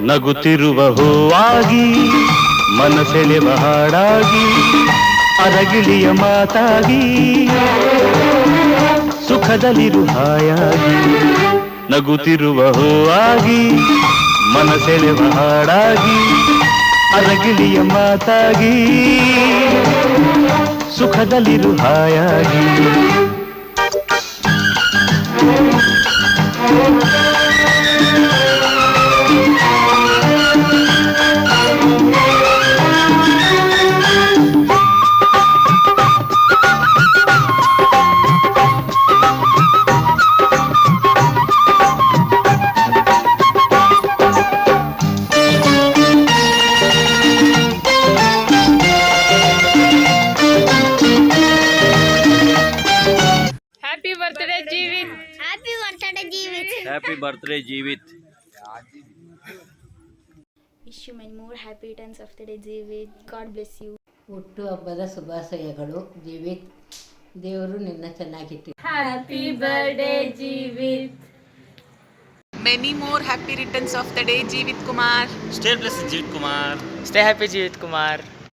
ನಗುತ್ತಿರುವ ಹೂವಾಗಿ ಮನಸೆಳೆವ ಹಾಡಾಗಿ ಅರಗಿಳಿಯ ಮಾತಾಗಿ ಸುಖದಲ್ಲಿರು ಹಾಯಾಗಿ ನಗುತ್ತಿರುವ ಹೂವಾಗಿ ಮನಸೆಳೆವ ಹಾಡಾಗಿ ಅರಗಿಳಿಯ ಮಾತಾಗಿ ಸುಖದಲ್ಲಿರು ಹಾಯಾಗಿ Happy birthday, Jeevit. Wish you many more happy returns of the day, Jeevit. God bless you. ಹುಟ್ಟು ಹಬ್ಬದ ಶುಭಾಶಯಗಳು ಜೀವಿತ್. ದೇವರು ನಿನ್ನ ಚೆನ್ನಾಗಿಟ್ಟು. Happy birthday, Jeevit. Many more happy returns of the day, Jeevit Kumar. Stay blessed, Jeevit Kumar. Stay happy, Jeevit Kumar.